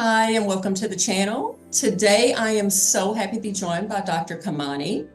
Hi, and welcome to the channel. Today, I am so happy to be joined by Dr. Kimani.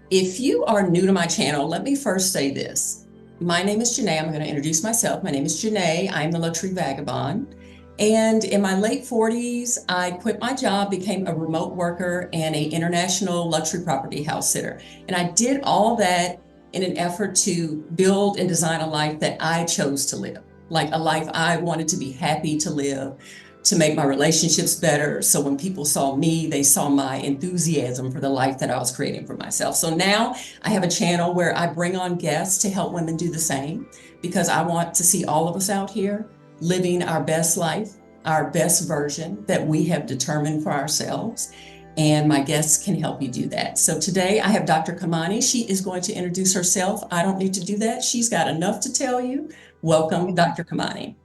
If you are new to my channel, let me first say this. My name is Jenée. I'm going to introduce myself. My name is Jenée. I'm the luxury vagabond. And in my late 40s, I quit my job, became a remote worker and an international luxury property house sitter. And I did all that in an effort to build and design a life that I chose to live, like a life I wanted to be happy to live, to make my relationships better. So when people saw me, they saw my enthusiasm for the life that I was creating for myself. So now I have a channel where I bring on guests to help women do the same, because I want to see all of us out here living our best life, our best version that we have determined for ourselves. And my guests can help you do that. So today I have Dr. Kimani. She is going to introduce herself. I don't need to do that. She's got enough to tell you. Welcome, Dr. Kimani.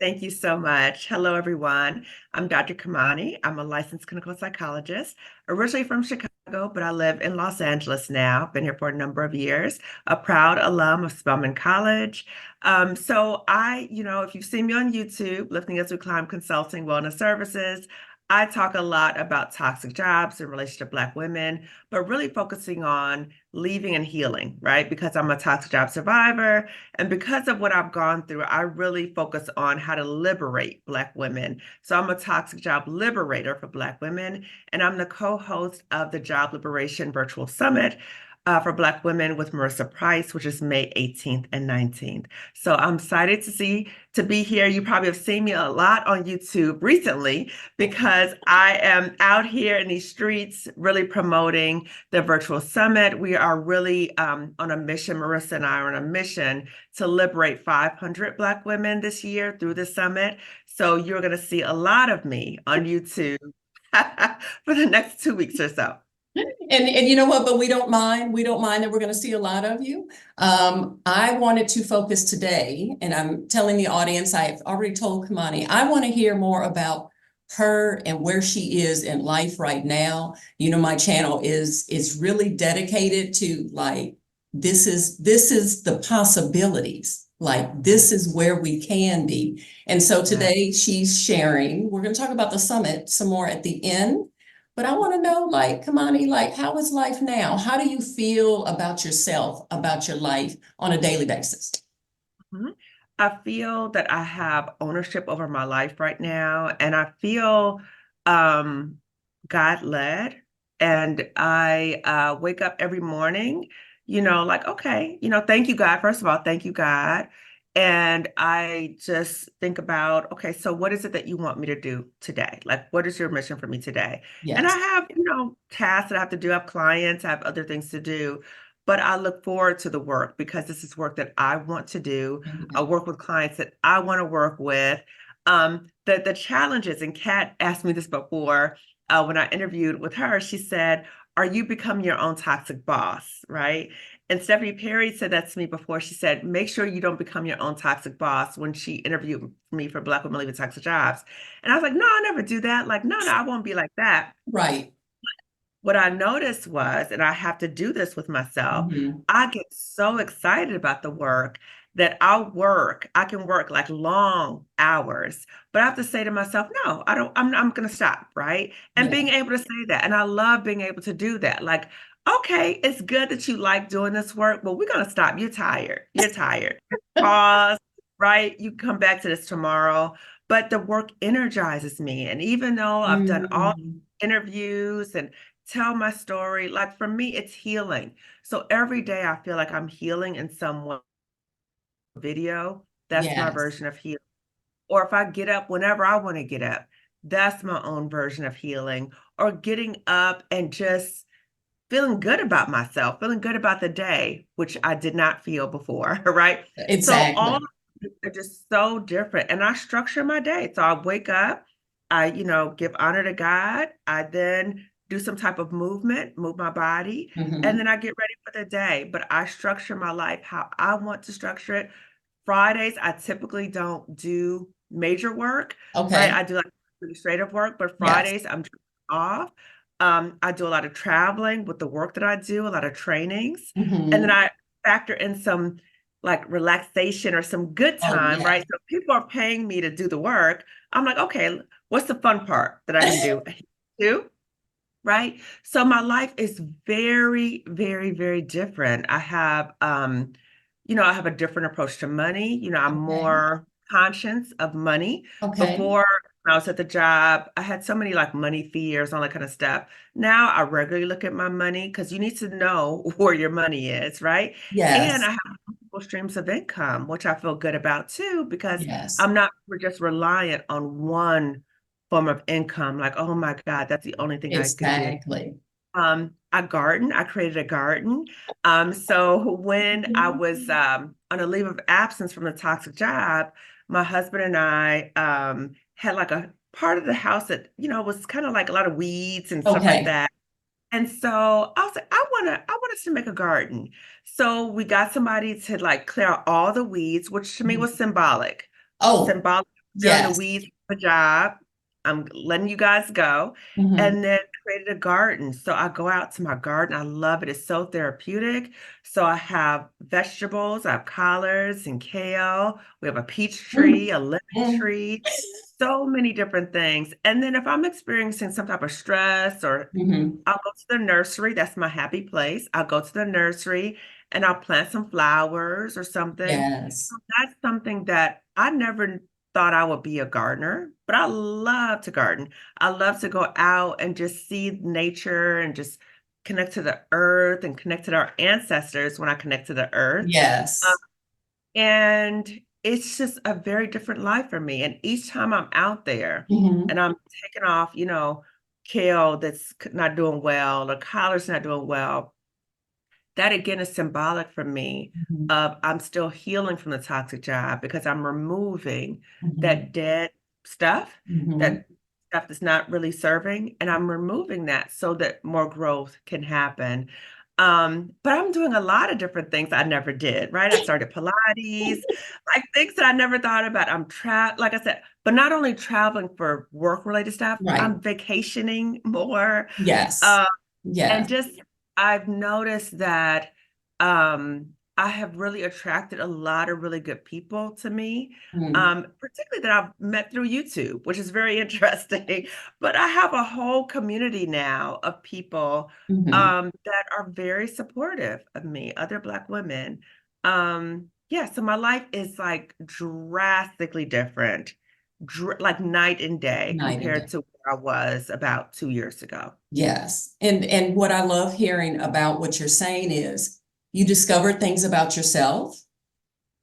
Thank you so much. Hello, everyone. I'm Dr. Kimani. I'm a licensed clinical psychologist, originally from Chicago, but I live in Los Angeles now. Been here for a number of years, a proud alum of Spelman College. If you've seen me on YouTube, Lifting As We Climb Consulting Wellness Services, I talk a lot about toxic jobs in relation to Black women, but really focusing on leaving and healing, right? Because I'm a toxic job survivor. And because of what I've gone through, I really focus on how to liberate Black women. So I'm a toxic job liberator for Black women, and I'm the co-host of the Job Liberation Virtual Summit for Black women with Marissa Price, which is May 18th and 19th. So I'm excited to be here. You probably have seen me a lot on YouTube recently because I am out here in these streets really promoting the virtual summit. We are really on a mission. Marissa and I are on a mission to liberate 500 Black women this year through the summit. So you're going to see a lot of me on YouTube for the next 2 weeks or so. And you know what, but we don't mind. We don't mind that we're going to see a lot of you. I wanted to focus today, and I'm telling the audience, I've already told Kimani, I want to hear more about her and where she is in life right now. You know, my channel is really dedicated to, like, this is the possibilities. Like, this is where we can be. And so today she's sharing, we're going to talk about the summit some more at the end. But I want to know, like, Kimani, like, how is life now? How do you feel about yourself, about your life on a daily basis? Mhm. I feel that I have ownership over my life right now, and I feel um, God-led. And I wake up every morning, like, okay, thank you, God. First of all, thank you, God. And I just think about, okay, so what is it that you want me to do today? Like, what is your mission for me today? And I Yes. have, tasks that I have to do. I have clients, I have other things to do. But I look forward to the work because this is work that I want to do. I Mhm. work with clients that I want to work with. The challenges, and Kat asked me this before when I interviewed with her. She said, "Are you becoming your own toxic boss?" Right? And Stephanie Perry said that to me before. She said, "Make sure you don't become your own toxic boss," when she interviewed me for Black Women Leaving Toxic Jobs. And I was like, "No, I never do that. Like, no, I won't be like that." Right. What I noticed was, and I have to do this with myself, Mhm. I get so excited about the work that I can work like long hours, but I have to say to myself, no, I'm going to stop, right? And Yeah. being able to say that. And I love being able to do that. Like, okay, it's good that you like doing this work, but we're going to stop. You're tired. You're tired. Pause, right? You can come back to this tomorrow. But the work energizes me. And even though I've done all Mm. interviews and tell my story. Like for me, it's healing. So every day I feel like I'm healing in some video. That's my Yes. version of healing. Or if I get up whenever I want to get up, that's my own version of healing. Or getting up and just feeling good about myself, feeling good about the day, which I did not feel before, right? So all of Exactly. these are just so different. And I structure my day. So I wake up, I, give honor to God. I then do some type of movement, move my body, and Mhm. then I get ready for the day. But I structure my life how I want to structure it. Fridays, I typically don't do major work, right? Okay. I do like administrative work, but Yes. Fridays I'm off. I do a lot of traveling with the work that I do, a lot of trainings, and then Mhm. I factor in some like relaxation or some good Oh, time, yeah. right? So people are paying me to do the work. I'm like, okay, what's the fun part that I can do? Right? So my life is very, very, very different. I have a different approach to money. I'm Okay. more conscious of money. Okay. Before, when I was at the job, I had so many like money fears, all that kind of stuff. Now I regularly look at my money because you need to know where your money is, right? And Yes. I have multiple streams of income, which I feel good about too, because Yes. I'm not just reliant on one form of income. Like, oh my God, that's the only thing I could do. Exactly. I garden. I created a garden. So when I was on a leave of absence from the toxic job, my husband and I had like a part of the house that, was kind of like a lot of weeds and stuff like Okay. that. And so I was like, I want us to make a garden. So we got somebody to like clear out all the weeds, which to me was symbolic. Oh, Symbolic, clearing the yes. weeds for a job. I'm letting you guys go. Hmm. And then created a garden. So I go out to my garden. I love it. It's so therapeutic. So I have vegetables, I have collards and kale. We have a peach tree, a lemon tree, so many different things. And then if I'm experiencing some type of stress or Hmm. I'll go to the nursery. That's my happy place. I'll go to the nursery and I'll plant some flowers or something. Yes. So that's something that I never thought I would be a gardener, but I love to garden. I love to go out and just see nature and just connect to the earth and connect to our ancestors when I connect to the earth. Um, Yes. and it's just a very different life for me. And each time I'm out there Hmm. and I'm taking off, kale that's not doing well or collards not doing well, that again is symbolic for me Hmm. of I'm still healing from the toxic job because I'm removing Hmm. that dead stuff, Hmm. that stuff that's not really serving, and I'm removing that so that more growth can happen. But I'm doing a lot of different things I never did, right? I started Pilates, like things that I never thought about. Like I said, but not only traveling for work-related stuff, Right. I'm vacationing more. Yes. Uh, and Yes. just I've noticed that I have really attracted a lot of really good people to me, Mm-hmm. particularly that I've met through YouTube, which is very interesting. But I have a whole community now of people that are very supportive of me, other Black women. Yeah, so my life is like drastically different, like night and day Night and day. compared to where I was about 2 years ago. Yes. And what I love hearing about what you're saying is you discovered things about yourself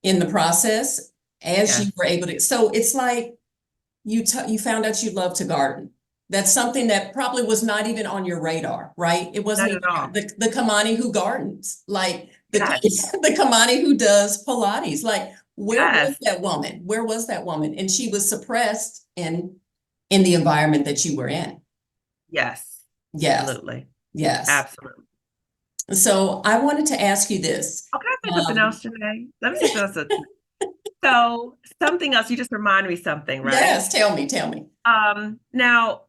in the process as you Yes. were able to. So it's like you found out you love to garden. That's something that probably was not even on your radar, right? It wasn't Not even at all. the Kamani who gardens, like the Yes, the Kamani who does Pilates. Like, where was yes, that woman? Where was that woman? And she was suppressed in the environment that you were in. yes, Yes, absolutely. yes. Absolutely. So I wanted to ask you this. Okay, I say something Um, else, Jenée. Let me say something else. So something else, you just reminded me something, right? yes, tell me, tell me. Now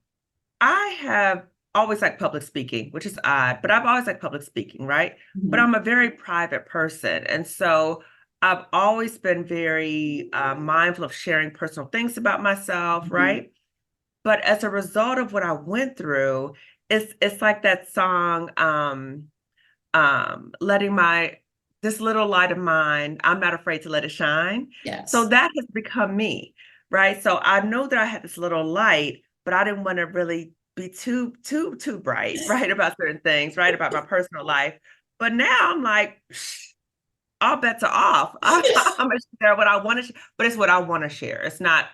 I have always liked public speaking, which is odd, but I've always liked public speaking, right? But Mhm, I'm a very private person. And so I've always been very mindful of sharing personal things about myself, mhm. right? But as a result of what I went through, it's like that song, letting my this little light of mine, I'm not afraid to let it shine. So Yes, that has become me, right? So I know that I had this little light, but I didn't want to really be too bright, right, about certain things, right, about my personal life. But now I'm like, all bets are off. I'm gonna share what I want to, but it's what I want to share. It's not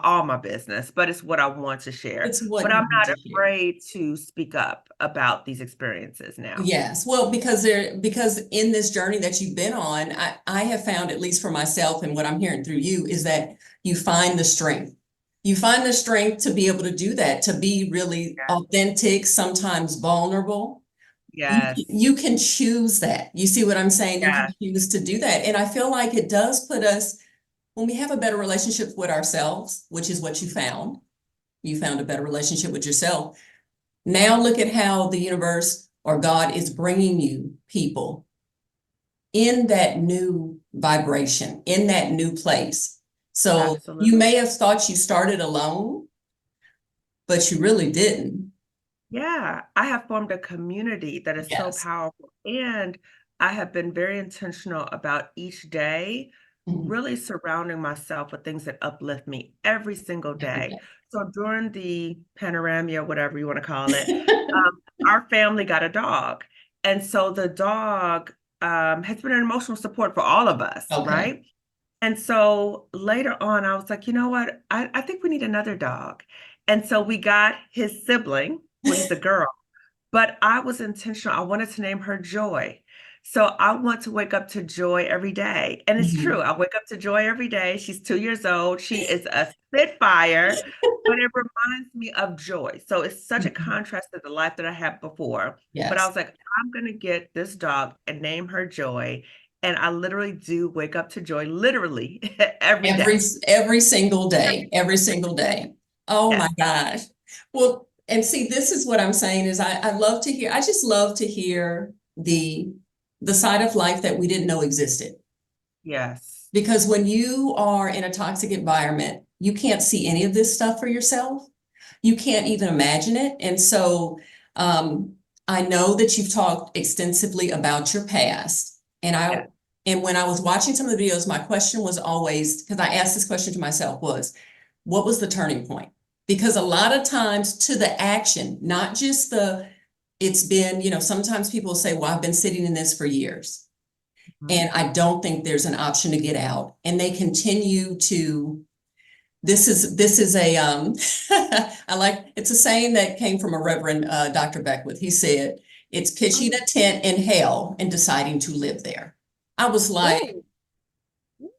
all my business, but it's what I want to share. it's what But you I'm want not to share. afraid to speak up about these experiences now. Yes, well, because in this journey that you've been on, I have found, at least for myself, and what I'm hearing through you, is that you find the strength. You find the strength to be able to do that, to be really authentic, sometimes vulnerable. Yes. You can choose that. You see what I'm saying? You can Yes. choose to do that. And I feel like it does put us, when we have a better relationship with ourselves, which is what you found. You found a better relationship with yourself. Now look at how the universe or God is bringing you people in that new vibration, in that new place. So you Absolutely. may have thought you started alone, but you really didn't. Yeah, I have formed a community that is so Yes. powerful. And I have been very intentional about each day, Mhm. really surrounding myself with things that uplift me every single Every day. So during the panorama, or whatever you want to call it, day. our family got a dog. And so the dog has been an emotional support for all of us, Okay. right? And so later on, I was like, you know what? I think we need another dog. And so we got his sibling. Well, he's a girl, but I was intentional. I wanted to name her Joy. So I want to wake up to Joy every day. And it's true. Mhm. I wake up to Joy every day. She's 2 years old. She is a spitfire, but it reminds me of joy. So it's such a Mhm. contrast to the life that I had before. But I Yes. was like, I'm going to get this dog and name her Joy. And I literally do wake up to joy, literally every Every day. every single day, every single day. Oh Yes. my gosh. Well, and see, this is what I'm saying is I love to hear, I just love to hear the side of life that we didn't know existed. Yes. Because when you are in a toxic environment, you can't see any of this stuff for yourself. You can't even imagine it. And so I know that you've talked extensively about your past. And Yes. when I was watching some of the videos, my question was always, because I asked this question to myself, was what was the turning point? Because a lot of times to the action, not just it's been, sometimes people say, well, I've been sitting in this for years. Mhm. And I don't think there's an option to get out. And they continue to, this is a I like, it's a saying that came from a Reverend Dr. Beckwith. He said, it's pitching a tent in hell and deciding to live there. I was like, Ooh,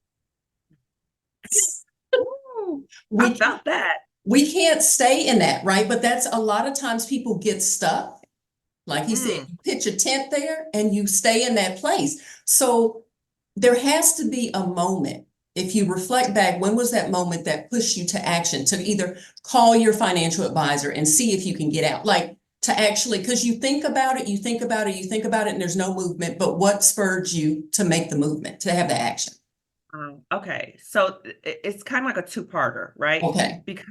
ooh, I we felt that. we can't stay in that, right? But that's a lot of times people get stuck. Like he said, Mm. you pitch a tent there and you stay in that place. So there has to be a moment. If you reflect back, when was that moment that pushed you to action to either call your financial advisor and see if you can get out? Like to actually, because you think about it, you think about it, you think about it, and there's no movement. But what spurred you to make the movement, to have the action? Okay, so it's kind of like a two-parter, right? Okay. Because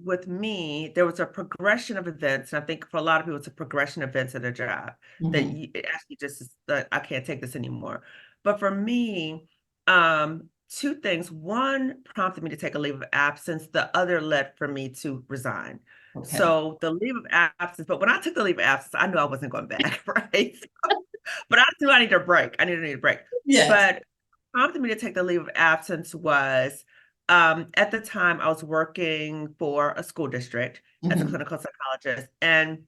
with me, there was a progression of events, and I think for a lot of people, it's a progression of events at a job that Mhm. you it actually just is that I can't take this anymore. But for me, two things. One prompted me to take a leave of absence. The other led for me to resign. Okay. So the leave of absence, but when I took the leave of absence, I knew I wasn't going back, right? But I knew I needed a break. I needed a break. Yes. But prompted me to take the leave of absence was at the time I was working for a school district as a Mhm. clinical psychologist. And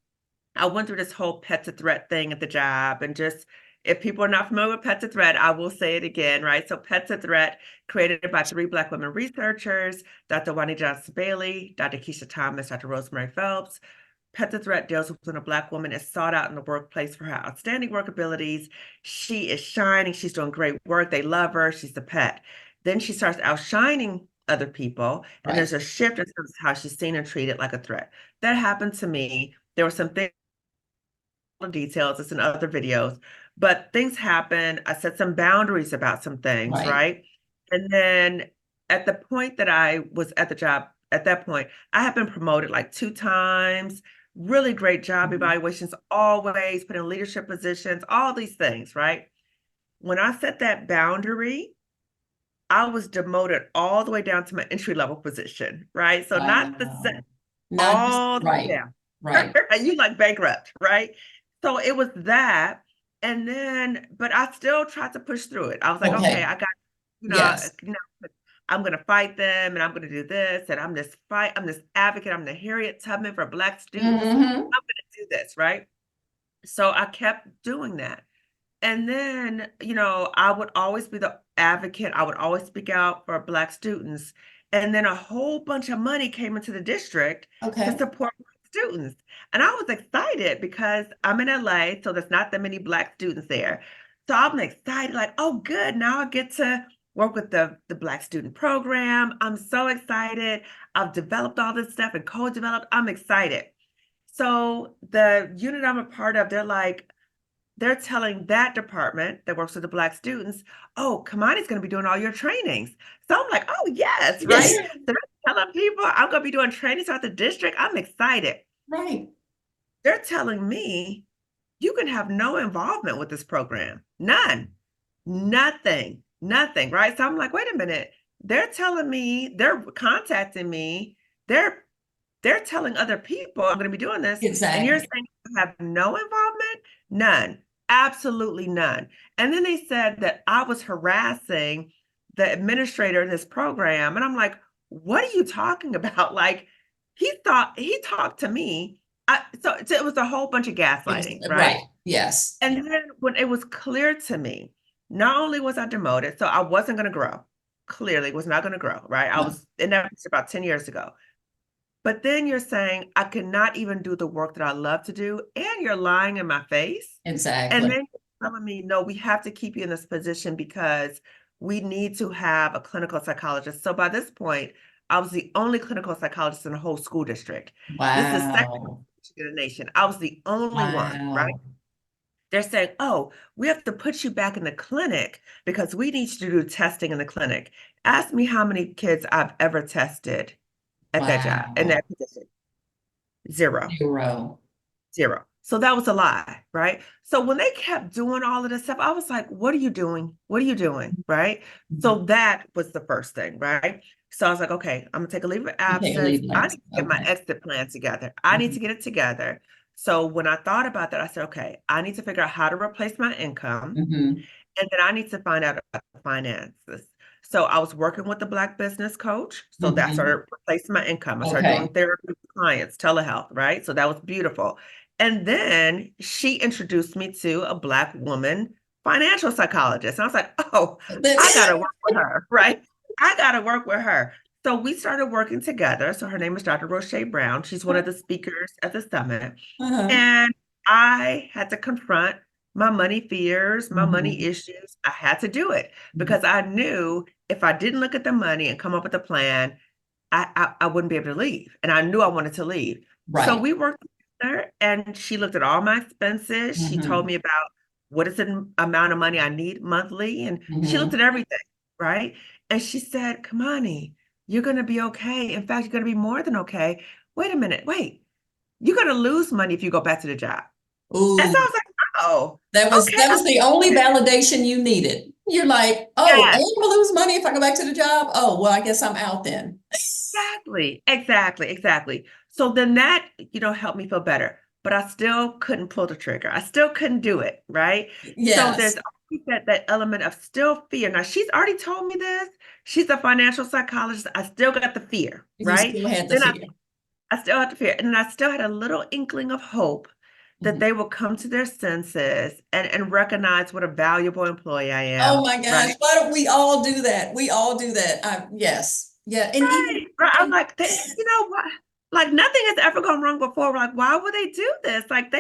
I went through this whole pet to threat thing at the job. And just if people are not familiar with pet to threat, I will say it again, right? So pet to threat created by three Black women researchers, Dr. Wani Johnson Bailey, Dr. Keisha Thomas, Dr. Rosemary Phelps. Pet to threat deals with when a Black woman is sought out in the workplace for her outstanding work abilities. She is shining. She's doing great work. They love her. She's the pet. Then she starts outshining other people, and Right. there's a shift in terms of how she's seen and treated like a threat. That happened to me. There were some things, details, it's in other videos, but things happen. I set some boundaries about some things, Right. right? And then at the point that I was at the job, at that point, I had been promoted like 2 times, really great job Mhm. evaluations, always put in leadership positions, all these things, right? When I set that boundary, I was demoted all the way down to my entry level position, right? So not the set, Wow. Not just all the way right. down. Right. You like bankrupt, right? So it was that. And then, but I still tried to push through it. I was like, okay, Okay. I got, you know, Yes. I'm going to fight them and I'm going to do this. And I'm this advocate. I'm the Harriet Tubman for Black students. Hmm. I'm going to do this, right? So I kept doing that. And then, I would always be the advocate. I would always speak out for Black students. And then a whole bunch of money came into the district to Okay. support Black students. And I was excited because I'm in LA, so there's not that many Black students there. So I'm excited, like, oh, good. Now I get to work with the Black student program. I'm so excited. I've developed all this stuff and co-developed. I'm excited. So the unit I'm a part of, they're telling that department that works with the Black students, oh, Kimani's going to be doing all your trainings. So I'm like, oh, yes, Yes. right? So they're telling people I'm going to be doing trainings throughout the district. I'm excited. Right. They're telling me you can have no involvement with this program. None. Nothing, right? So I'm like, wait a minute. They're telling me, they're contacting me, they're telling other people I'm going to be doing this, and you're Exactly. saying you have no involvement? None. Absolutely none. And then they said that I was harassing the administrator in this program. And I'm like, what are you talking about? Like, he talked to me. So it was a whole bunch of It was gaslighting, right? right. Yes. And then when it was clear to me, not only was I demoted, so I wasn't going to grow, clearly was not going to grow, right? I No. was in that position about 10 years ago. But then you're saying I cannot even do the work that I love to do, and you're lying in my face. And Exactly. then you're telling me, no, we have to keep you in this position because we need to have a clinical psychologist. So by this point, I was the only clinical psychologist in the whole school district. This is the second Wow. in the nation. I was the only one, right? Wow. They're saying, oh, we have to put you back in the clinic because we need you to do testing in the clinic. Ask me how many kids I've ever tested at that job, in Wow. that position. Zero. Zero. Zero. So that was a lie, right? So when they kept doing all of this stuff, I was like, what are you doing? What are you doing? Right? Mhm. So that was the first thing, right? So I was like, okay, I'm gonna take a leave of You take a absence. leave I last. need to get my Okay. exit plan together. I need Mhm. to get it together. So when I thought about that, I said, okay, I need to figure out how to replace my income. Mhm. And then I need to find out about the finances. So I was working with the Black business coach. So that Mhm. started replacing my income. I started doing Okay. therapy with clients, telehealth, right? So that was beautiful. And then she introduced me to a Black woman financial psychologist. And I was like, oh, I got to work with her, right? I got to work with her. So we started working together. So her name is Dr. Roche Brown. She's one of the speakers at the summit. Uh-huh. And I had to confront my money fears, my money Mhm. issues. I had to do it Mhm. because I knew if I didn't look at the money and come up with a plan, I wouldn't be able to leave. And I knew I wanted to leave. So Right. we worked together and she looked at all my expenses. She told Mhm. me about what is the amount of money I need monthly. And she looked Mhm. at everything, right? And she said, Kimani, you're going to be okay. In fact, you're going to be more than okay. Wait a minute. Wait, you're going to lose money if you go back to the job. And so I Ooh, was like, oh, okay. that was the only validation you needed. You're like, oh, and Yes, I'm gonna lose money if I go back to the job. Oh, well, I guess I'm out then. exactly. So then that, helped me feel better, but I still couldn't pull the trigger. I still couldn't do it, right? So there's Yes. always that element of still fear. Now she's already told me this. She's a financial psychologist. I still got the fear, You right? still had the Then fear. I still had the fear. And then I still had a little inkling of hope that Mhm. they will come to their senses and recognize what a valuable employee I Oh am, my gosh, right? why don't we all do that? We all do that. Yes. Yeah. And Right, even right. I'm and like, you know what? Like nothing has ever gone wrong before. Like, why would they do this? Like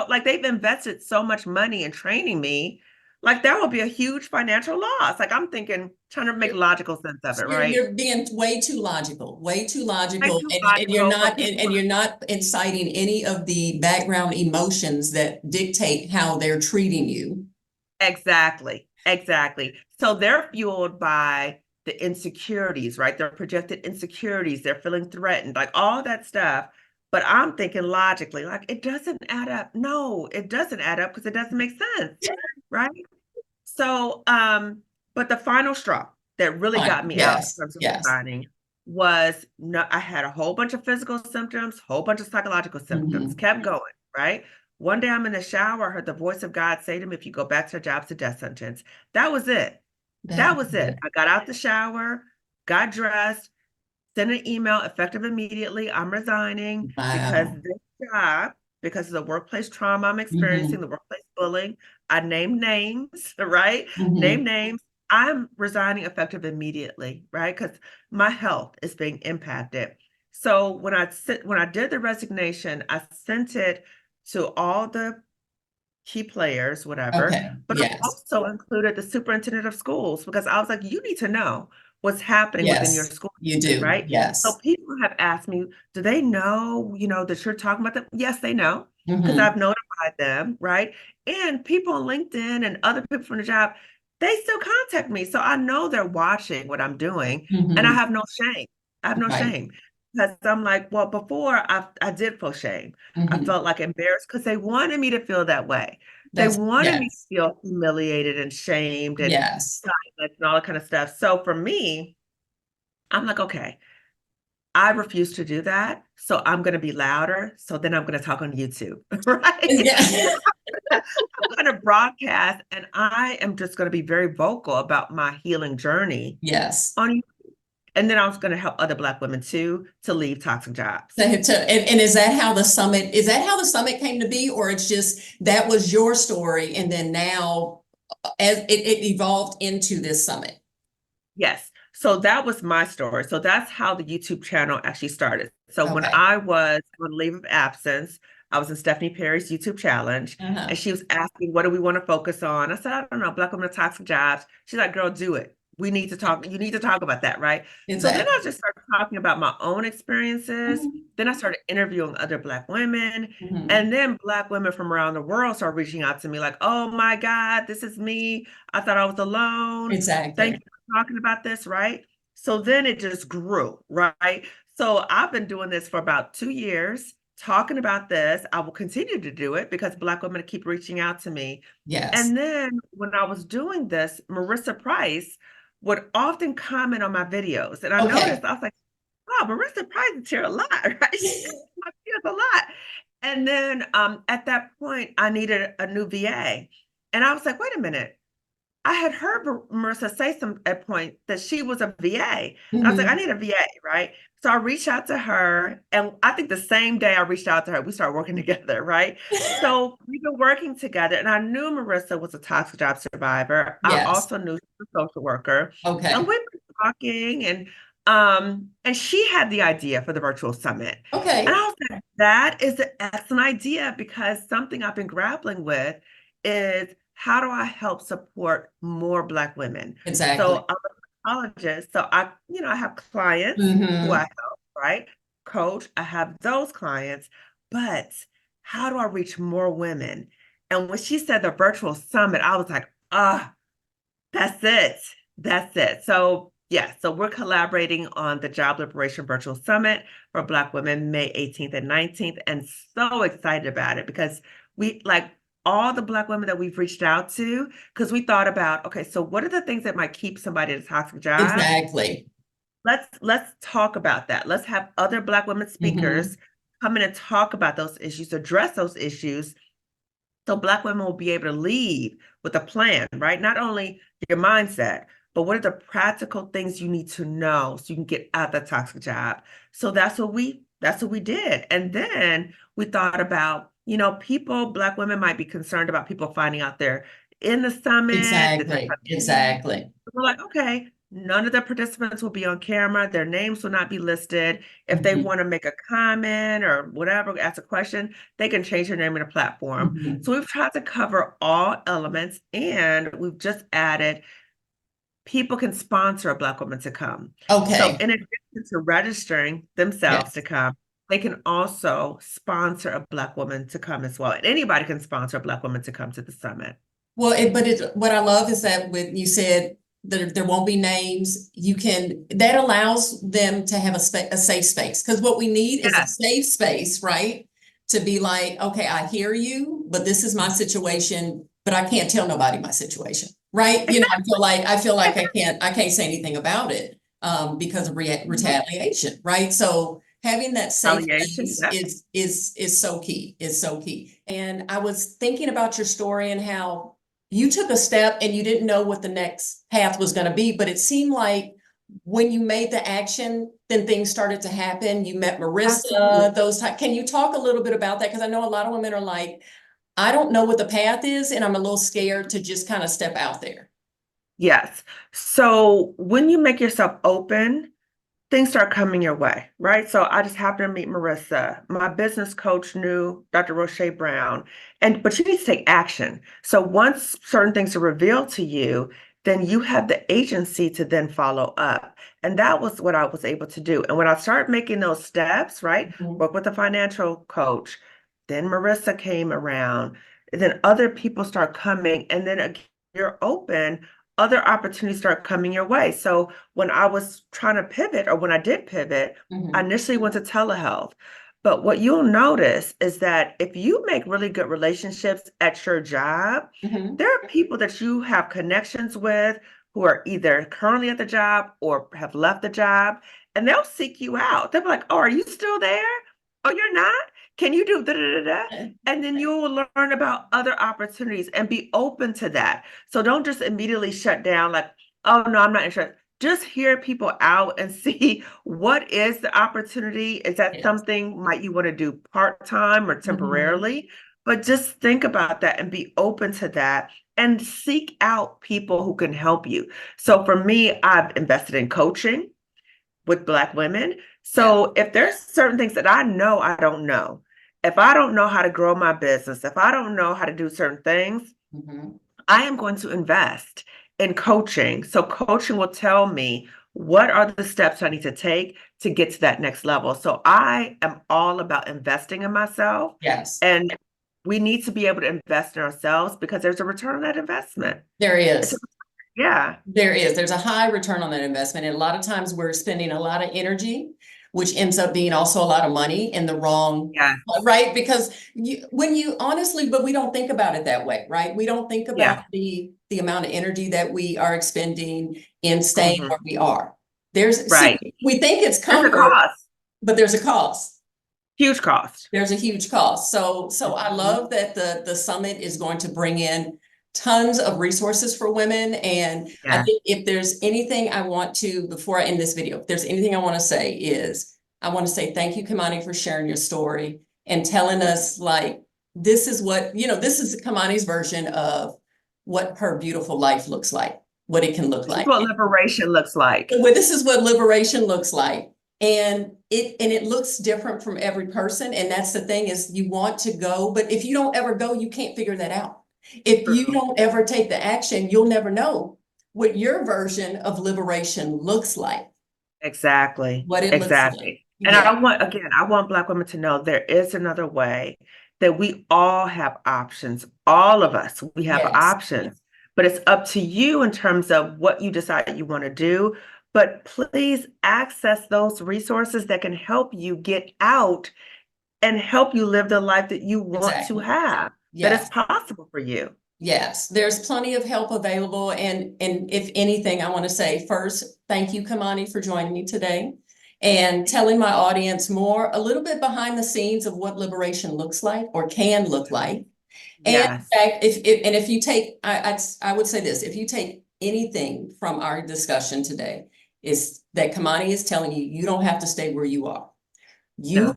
like they've invested so much money in training me. Like there will be a huge financial loss. Like I'm thinking, trying to make you're logical sense of it, right? you're being way too Like logical, too and you're logical for not people. and you're not inciting any of the background emotions that dictate how they're treating you. Exactly. So they're fueled by the insecurities, right? Their projected insecurities. They're feeling threatened, like all that stuff. But I'm thinking logically, like it doesn't add up. No, it doesn't add up because it doesn't make sense, right? So, but the final straw that really got Fine. me out in Yes. terms of Yes. resigning was no, I had a whole bunch of physical symptoms, whole bunch of psychological symptoms, Mhm. kept going, right? One day I'm in the shower, I heard the voice of God say to me, if you go back to a job, it's a death sentence. That was it. That That was it. I got out the shower, got dressed, sent an email effective immediately. I'm resigning because wow. this job, because of the workplace trauma I'm experiencing, Mhm. the workplace bullying, I named names, right? Name Mhm. names. I'm resigning effective immediately, right? Because my health is being impacted. So when I did the resignation, I sent it to all the key players, whatever, Okay. but I Yes. also included the superintendent of schools because I was like, you need to know what's happening within your Yes. school You district, do. right? So Yes. people have asked me, do they know, that you're talking about them? Yes, they know because Mhm. I've notified them, right? And people on LinkedIn and other people from the job, they still contact me. So I know they're watching what I'm doing and I Mhm. have no shame. I have no Right. shame. Because I'm like, well, before I did feel shame. I Mhm. felt like embarrassed because they wanted me to feel that way. They That's wanted me to yes. feel humiliated and shamed and Yes. silenced and all that kind of stuff. So for me, I'm like, okay, I refuse to do that. So I'm going to be louder. So then I'm going to talk on YouTube, right? Yeah. I'm going to broadcast and I am just going to be very vocal about my healing journey Yes. on, and then I was going to help other Black women too to leave toxic jobs. And is that how the summit came to be, or it's just that was your story, and then now as it evolved into this summit? Yes. So that was my story. So that's how the YouTube channel actually started. So when Okay. I was on leave of absence, I was in Stephanie Perry's YouTube challenge, Uh-huh. and she was asking, what do we want to focus on? I said, I don't know, Black women in toxic jobs. She's like, girl, do it. We need to talk. You need to talk about that, right? So then I Exactly. just started talking about my own experiences. Mhm. Then I started interviewing other Black women. Mhm. And then Black women from around the world started reaching out to me like, oh my God, this is me. I thought I was alone. Thank Exactly. you talking about this, right? So then it just grew, right? So I've been doing this for about 2 years, talking about this. I will continue to do it because Black women keep reaching out to me. Yes. And then when I was doing this, Marissa Price would often comment on my videos. And I Okay. noticed, I was like, wow, Marissa Price is here a lot, right? She comes to my videos a lot. And then at that point, I needed a new VA. And I was like, wait a minute. I had heard Marissa say some at point that she was a VA. And I was like, I Mhm. need a VA, right? So I reached out to her, and I think the same day I reached out to her, we started working together, right? So we've been working together, and I knew Marissa was a toxic job survivor. I Yes. also knew she was a social worker, and Okay. we've been talking, and she had the idea for the virtual summit, and Okay. I was like, that is an excellent idea because something I've been grappling with is how do I help support more Black women? Exactly. So I'm a psychologist. So I have clients who I Hmm. help, right? Coach, I have those clients, but how do I reach more women? And when she said the virtual summit, I was like, that's it. That's it. So yeah, so we're collaborating on the Job Liberation Virtual Summit for Black women, May 18th and 19th, and so excited about it because we like all the Black women that we've reached out to, because we thought about, okay, so what are the things that might keep somebody at a toxic job? Exactly. Let's talk about that. Let's have other Black women Hmm. speakers come in and talk about those issues, address those issues, so Black women will be able to lead with a plan, right? Not only your mindset, but what are the practical things you need to know so you can get out that toxic job. So that's what we did. And then we thought about, people, Black women might be concerned about people finding out they're in the summit, that they're Exactly. coming. Exactly. We're like, okay, none of the participants will be on camera. Their names will not be listed. If they Hmm. want to make a comment or whatever, ask a question, they can change their name in a platform. Hmm. So we've tried to cover all elements, and we've just added people can sponsor a Black woman to come. So Okay. in addition to registering themselves to Yes. come, they can also sponsor a Black woman to come as well. And anybody can sponsor a Black woman to come to the summit. Well, what I love is that when you said there won't be names, that allows them to have a safe space. Because what we need is a Yes. safe space, right? To be like, okay, I hear you, but this is my situation, but I can't tell nobody my situation, right? I feel like I can't say anything about it because of retaliation, right? So having that safe Retaliation. space Yep. is so key. Is so key. And I was thinking about your story and how you took a step and you didn't know what the next path was going to be, but it seemed like when you made the action, then things started to happen. You met Absolutely. Marissa, those type. Can you talk a little bit about that? Because I know a lot of women are like, I don't know what the path is, and I'm a little scared to just kind of step out there. Yes. So when you make yourself open, things start coming your way, right? So I just happened to meet Marissa. My business coach knew Dr. Roche Brown, but you need to take action. So once certain things are revealed to you, then you have the agency to then follow up. And that was what I was able to do. And when I started making those steps, right, Mhm. work with a financial coach, then Marissa came around, and then other people start coming, and then again, you're open. other opportunities start coming your way. So when I was trying to pivot, or when I did pivot, I initially went to telehealth. But what you'll notice is that if you make really good relationships at your job, there are people that you have connections with who are either currently at the job or have left the job, and they'll seek you out. They'll be like, "Oh, are you still there? Oh, you're not? Can you do da da da da?" And then you will learn about other opportunities and be open to that. So don't just immediately shut down like, "Oh, no, I'm not interested." Just hear people out and see what is the opportunity. Is that Yes. something might you want to do part-time or temporarily? But just think about that and be open to that and seek out people who can help you. So for me, I've invested in coaching with Black women. So if there's certain things that I know I don't know, if I don't know how to grow my business, if I don't know how to do certain things, I am going to invest in coaching. So coaching will tell me what are the steps I need to take to get to that next level. So I am all about investing in myself. Yes. And we need to be able to invest in ourselves because there's a return on that investment. There is. Yeah. There is. There's a high return on that investment. And a lot of times we're spending a lot of energy, which ends up being also a lot of money in the wrong, right? Because when you honestly, but we don't think about it that way, right? We don't think about the amount of energy that we are expending in staying where we are. We think it's comfort, but there's a cost. Huge cost. There's a huge cost. So I love that the summit is going to bring in tons of resources for women. And I think if there's anything I want to, before I end this video, if there's anything I want to say is, I want to say thank you, Kimani, for sharing your story and telling us like, this is what, this is Kimani's version of what her beautiful life looks like, what it can look like. What liberation looks like. Well, this is what liberation looks like. And it looks different from every person. And that's the thing is you want to go, but if you don't ever go, you can't figure that out. If you don't ever take the action, you'll never know what your version of liberation looks like. Exactly. What it looks like. And I want Black women to know there is another way, that we all have options. All of us, we have options, but it's up to you in terms of what you decide you want to do. But please access those resources that can help you get out and help you live the life that you want to have, that is possible for you. Yes, there's plenty of help available. And if anything, I want to say first, thank you, Kimani, for joining me today and telling my audience a little bit behind the scenes of what liberation looks like or can look like. And in fact, if you take, I would say this, if you take anything from our discussion today, is that Kimani is telling you, you don't have to stay where you are. You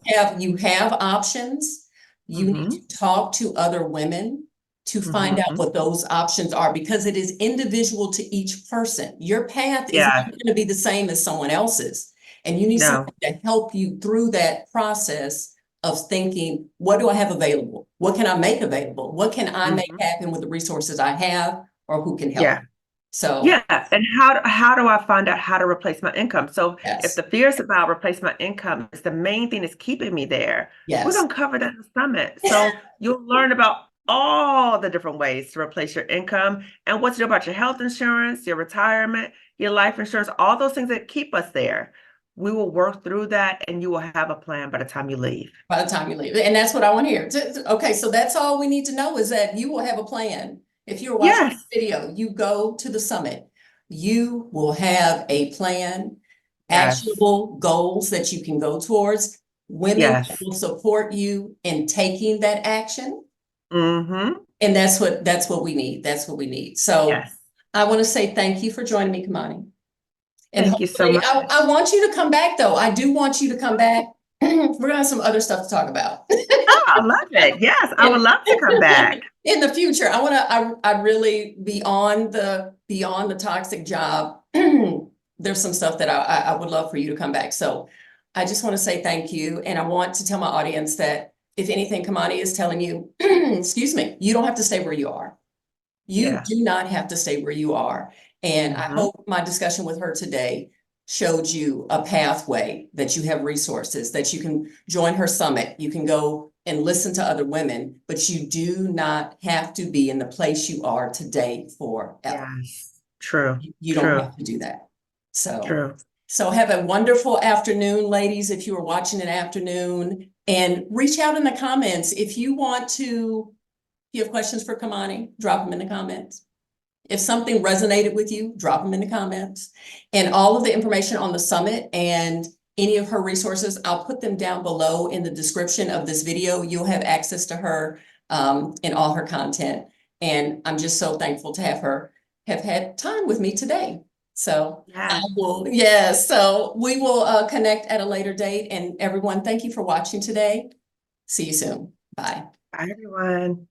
have options. You need to talk to other women to find out what those options are, because it is individual to each person. Your path is not going to be the same as someone else's. And you need someone to help you through that process of thinking, what do I have available? What can I make available? What can I make happen with the resources I have, or who can help? So and how do I find out how to replace my income? So if the fears about replace my income is the main thing that's keeping me there, we're gonna cover that in the summit. So you'll learn about all the different ways to replace your income and what to do about your health insurance, your retirement, your life insurance, all those things that keep us there. We will work through that and you will have a plan by the time you leave. By the time you leave. And that's what I want to hear. Okay, so that's all we need to know, is that you will have a plan. If you're watching this video, you go to the summit, you will have a plan, actionable goals that you can go towards, women will support you in taking that action. And that's what we need. That's what we need. So I want to say thank you for joining me, Kimani. And thank you so much. I want you to come back, though. I do want you to come back. We're gonna have some other stuff to talk about. Oh, I love it. Yes, I would love to come back. In the future, I really, beyond the toxic job, there's some stuff that I would love for you to come back. So I just want to say thank you. And I want to tell my audience that if anything, Kimani is telling you, excuse me, you don't have to stay where you are. You do not have to stay where you are. And I hope my discussion with her today showed you a pathway, that you have resources, that you can join her summit. You can go and listen to other women, but you do not have to be in the place you are today forever. True. You don't True. have to do that. So, True. so have a wonderful afternoon, ladies, if you are watching an afternoon, and reach out in the comments. If you want to, if you have questions for Kimani, drop them in the comments. If something resonated with you, drop them in the comments. And all of the information on the summit and any of her resources, I'll put them down below in the description of this video. You'll have access to her in all her content. And I'm just so thankful to have had time with me today. So I Yeah. will, yes. So we will connect at a later date. And everyone, thank you for watching today. See you soon. Bye. Bye, everyone.